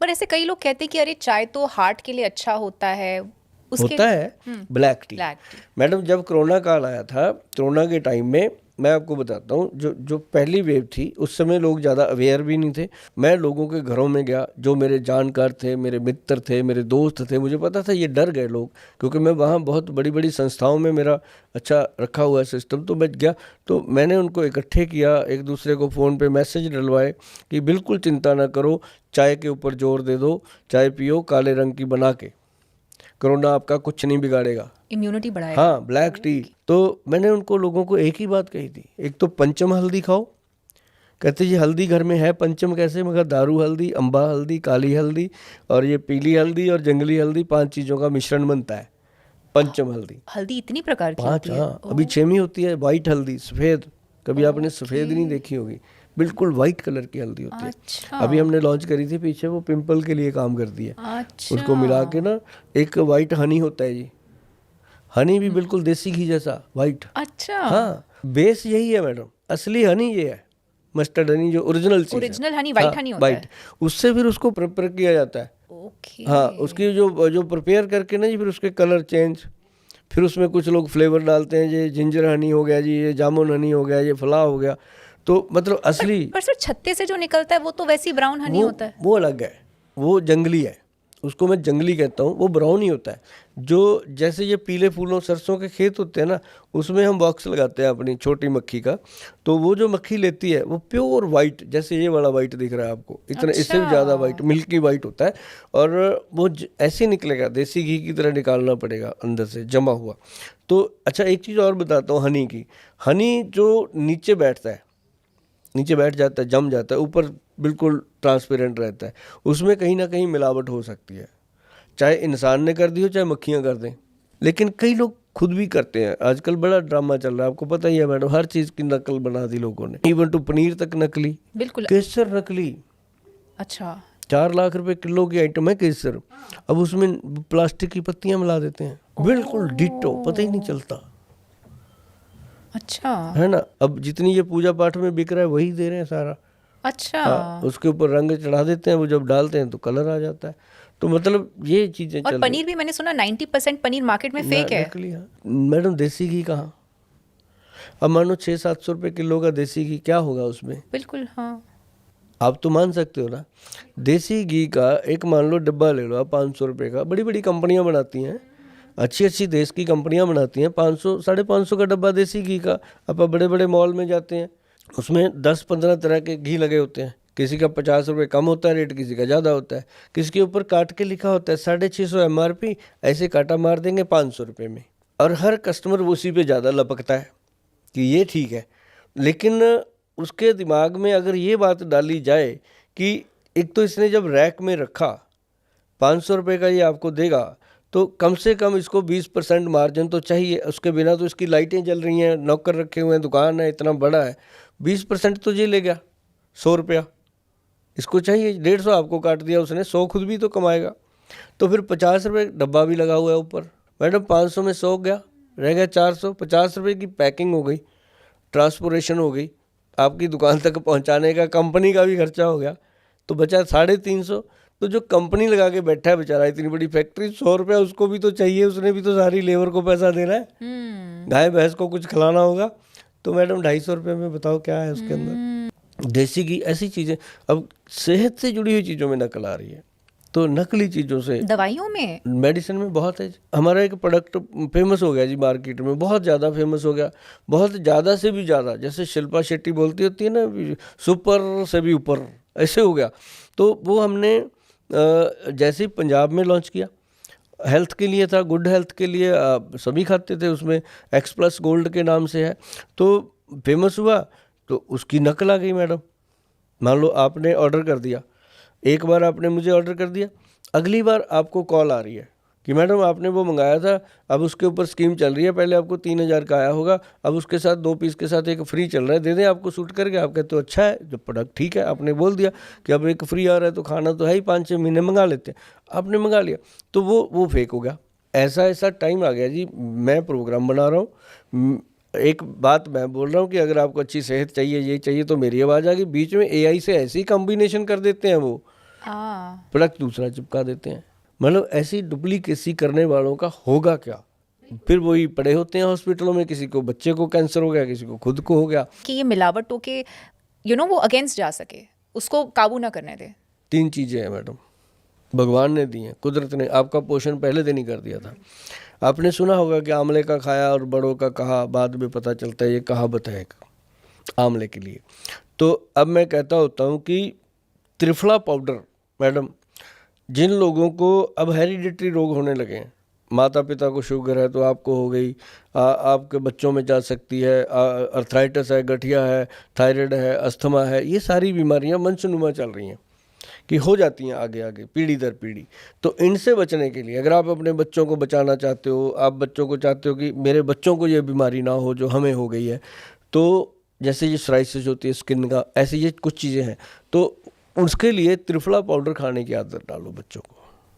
पर ऐसे कई लोग कहते हैं कि अरे चाय तो हार्ट के लिए अच्छा होता है, उसके होता है black T. Black T. Madam जब कोरोना काल आया था, कोरोना के टाइम में मैं आपको बताता हूँ, जो जो पहली वेव थी उस समय लोग ज़्यादा अवेयर भी नहीं थे। मैं लोगों के घरों में गया, जो मेरे जानकार थे, मेरे मित्र थे, मेरे दोस्त थे, मुझे पता था ये डर गए लोग, क्योंकि मैं वहाँ बहुत बड़ी बड़ी संस्थाओं में मेरा अच्छा रखा हुआ है सिस्टम, तो बच गया। तो मैंने उनको इकट्ठे किया, एक दूसरे को फ़ोन पे मैसेज डलवाए कि बिल्कुल चिंता ना करो, चाय के ऊपर जोर दे दो, चाय पियो काले रंग की बना के, कोरोना आपका कुछ नहीं बिगाड़ेगा। इम्यूनिटी बढ़ाएगा। हाँ, ब्लैक टी। तो मैंने उनको लोगों को एक ही बात कही थी, एक तो पंचम हल्दी खाओ। कहते जी हल्दी घर में है, पंचम कैसे? मगर दारू हल्दी, अम्बा हल्दी, काली हल्दी और ये पीली हल्दी और जंगली हल्दी, 5 चीज़ों का मिश्रण बनता है पंचम हल्दी। हल्दी इतनी प्रकार की 5, होती है? हाँ। अभी 6वीं होती है वाइट हल्दी, सफ़ेद। कभी आपने सफ़ेद ओके। नहीं देखी होगी, बिल्कुल वाइट कलर की हल्दी होती है। अच्छा अभी हमने लॉन्च करी थी पीछे, वो पिंपल के लिए काम करती है। उसको मिला के अच्छा ना, एक वाइट हनी होता है जी, हनी भी बिल्कुल देसी घी जैसा वाइट। अच्छा। हाँ, बेस यही है मैडम, असली हनी ये है, मस्टर्ड हनी जो ओरिजिनल चीज़ है। ओरिजिनल हनी हाँ, वाइट हनी होता वाइट। है। उससे फिर उसको प्रिपेयर किया जाता है। ओके। हाँ, उसकी जो जो प्रिपेयर करके ना जी, फिर उसके कलर चेंज, फिर उसमें कुछ लोग फ्लेवर डालते हैं, ये जिंजर हनी हो गया जी, ये जामुन हनी हो गया, ये फला हो गया। तो मतलब असली पर सर छत्ते से जो निकलता है वो तो वैसे ही ब्राउन हनी होता है। वो अलग है, वो जंगली है, उसको मैं जंगली कहता हूँ, वो ब्राउन ही होता है। जो जैसे ये पीले फूलों सरसों के खेत होते हैं ना, उसमें हम बॉक्स लगाते हैं अपनी छोटी मक्खी का, तो वो जो मक्खी लेती है वो प्योर वाइट, जैसे ये वाला वाइट दिख रहा है आपको, इतना इससे भी ज़्यादा वाइट, मिल्की वाइट होता है। और वो ऐसे निकलेगा, देसी घी की तरह निकालना पड़ेगा अंदर से जमा हुआ। तो अच्छा, एक चीज़ और बताता हूँ हनी की। हनी जो नीचे बैठता है, नीचे बैठ जाता है, जम जाता है, ऊपर बिल्कुल ट्रांसपेरेंट रहता है, उसमें कहीं ना कहीं मिलावट हो सकती है, चाहे इंसान ने कर दी हो चाहे मक्खियाँ कर दें। लेकिन कई लोग खुद भी करते हैं, आजकल बड़ा ड्रामा चल रहा है, आपको पता ही है मैडम, हर चीज़ की नकल बना दी लोगों ने, इवन टू पनीर तक नकली, बिल्कुल। केसर नकली। अच्छा 4 लाख रुपए किलो की आइटम है केसर, अब उसमें प्लास्टिक की पत्तियां मिला देते हैं, बिल्कुल डिट्टो, पता ही नहीं चलता अच्छा है ना। अब जितनी ये पूजा पाठ में बिक रहा है वही दे रहे हैं सारा। अच्छा। हाँ, उसके ऊपर रंग चढ़ा देते हैं, वो जब डालते हैं तो कलर आ जाता है। तो मतलब ये चीज़ें और चल रही पनीर भी मैंने सुना 90% पनीर मार्केट में हैं। फेक है। नकली, हाँ मैडम, देसी घी कहाँ। अब मानो 600-700 रुपये किलो का देसी घी, क्या होगा उसमें? बिल्कुल हाँ। आप तो मान सकते हो ना, देसी घी का एक मान लो डब्बा ले लो आप, 500 रुपये का, बड़ी बड़ी कंपनियां बनाती हैं, अच्छी अच्छी देश की कंपनियां बनाती हैं, 500 550 का डब्बा देसी घी का। आप बड़े बड़े मॉल में जाते हैं, उसमें 10-15 तरह के घी लगे होते हैं, किसी का 50 रुपये कम होता है रेट, किसी का ज़्यादा होता है, किसी के ऊपर काट के लिखा होता है 650 MRP, ऐसे काटा मार देंगे 500 रुपये में, और हर कस्टमर उसी पे ज़्यादा लपकता है कि ये ठीक है। लेकिन उसके दिमाग में अगर ये बात डाली जाए कि एक तो इसने जब रैक में रखा 500 रुपये का ये आपको देगा, तो कम से कम इसको 20% मार्जिन तो चाहिए, उसके बिना तो इसकी लाइटें जल रही हैं, नौकर रखे हुए हैं, दुकान है, इतना बड़ा है, 20% तो ये ले गया 100 रुपया, इसको चाहिए 150 आपको काट दिया उसने, 100 खुद भी तो कमाएगा। तो फिर 50 रुपये डब्बा भी लगा हुआ है ऊपर। मैडम 500 में 100 गया, रह गया 400, 50 रुपये की पैकिंग हो गई, ट्रांसपोर्टेशन हो गई, आपकी दुकान तक पहुंचाने का कंपनी का भी खर्चा हो गया, तो बचा 350। तो जो कंपनी लगा के बैठा है बेचारा, इतनी बड़ी फैक्ट्री, 100 रुपया उसको भी तो चाहिए, उसने भी तो सारी लेबर को पैसा देना है, गाय भैंस को कुछ खिलाना होगा। तो मैडम 250 रुपये में बताओ क्या है उसके अंदर। देसी घी, ऐसी चीज़ें। अब सेहत से जुड़ी हुई चीज़ों में नकल आ रही है, तो नकली चीज़ों से, दवाइयों में, मेडिसिन में बहुत है। हमारा एक प्रोडक्ट फेमस हो गया जी मार्केट में, बहुत ज़्यादा फेमस हो गया, बहुत ज़्यादा से भी ज़्यादा, जैसे शिल्पा शेट्टी बोलती होती है ना, सुपर से भी ऊपर, ऐसे हो गया। तो वो हमने जैसे ही पंजाब में लॉन्च किया, हेल्थ के लिए था, गुड हेल्थ के लिए, सभी खाते थे, उसमें एक्स+ गोल्ड के नाम से है, तो फेमस हुआ, तो उसकी नकल आ गई मैडम। मान लो आपने ऑर्डर कर दिया, एक बार आपने मुझे ऑर्डर कर दिया, अगली बार आपको कॉल आ रही है कि मैडम आपने वो मंगाया था, अब उसके ऊपर स्कीम चल रही है, पहले आपको 3000 का आया होगा, अब उसके साथ 2 पीस के साथ एक फ्री चल रहा है, दे दें आपको सूट करके। आप कहते हो अच्छा है, जब प्रोडक्ट ठीक है, आपने बोल दिया कि अब एक फ्री आ रहा है तो खाना तो है ही, 5-6 महीने मंगा लेते हैं, आपने मंगा लिया, तो वो फेक हो गया। ऐसा टाइम आ गया जी, मैं प्रोग्राम बना रहा हूँ, एक बात मैं बोल रहा हूँ कि अगर आपको अच्छी सेहत चाहिए, ये चाहिए, तो मेरी आवाज़ आ गई, बीच में AI से ऐसी कॉम्बिनेशन कर देते हैं वो हाँ, प्रोडक्ट दूसरा चिपका देते हैं। मतलब ऐसी डुप्लीकेसी करने वालों का होगा क्या? फिर वही पड़े होते हैं हॉस्पिटलों में, किसी को बच्चे को कैंसर हो गया, किसी को खुद को हो गया। कि ये मिलावटों के वो अगेंस्ट जा सके, उसको काबू ना करने दे। 3 चीज़ें हैं मैडम, भगवान ने दी हैं, कुदरत ने आपका पोषण पहले दिन ही कर दिया था। आपने सुना होगा कि आंवले का खाया और बड़ों का कहा, बाद में पता चलता है ये कहावत है एक आंवले के लिए। तो अब मैं कहता होता हूँ कि त्रिफला पाउडर मैडम, जिन लोगों को अब हेरिडिटरी रोग होने लगे हैं, माता पिता को शुगर है तो आपको हो गई, आपके बच्चों में जा सकती है, अर्थराइटिस है, गठिया है, थायराइड है, अस्थमा है, ये सारी बीमारियां वंशनुमा चल रही हैं कि हो जाती हैं आगे आगे पीढ़ी दर पीढ़ी। तो इनसे बचने के लिए अगर आप अपने बच्चों को बचाना चाहते हो, आप बच्चों को चाहते हो कि मेरे बच्चों को ये बीमारी ना हो जो हमें हो गई है, तो जैसे ये सोराइसिस होती है स्किन का, ऐसे ये कुछ चीज़ें हैं, तो उसके लिए त्रिफला पाउडर खाने की आदत डालो बच्चों को।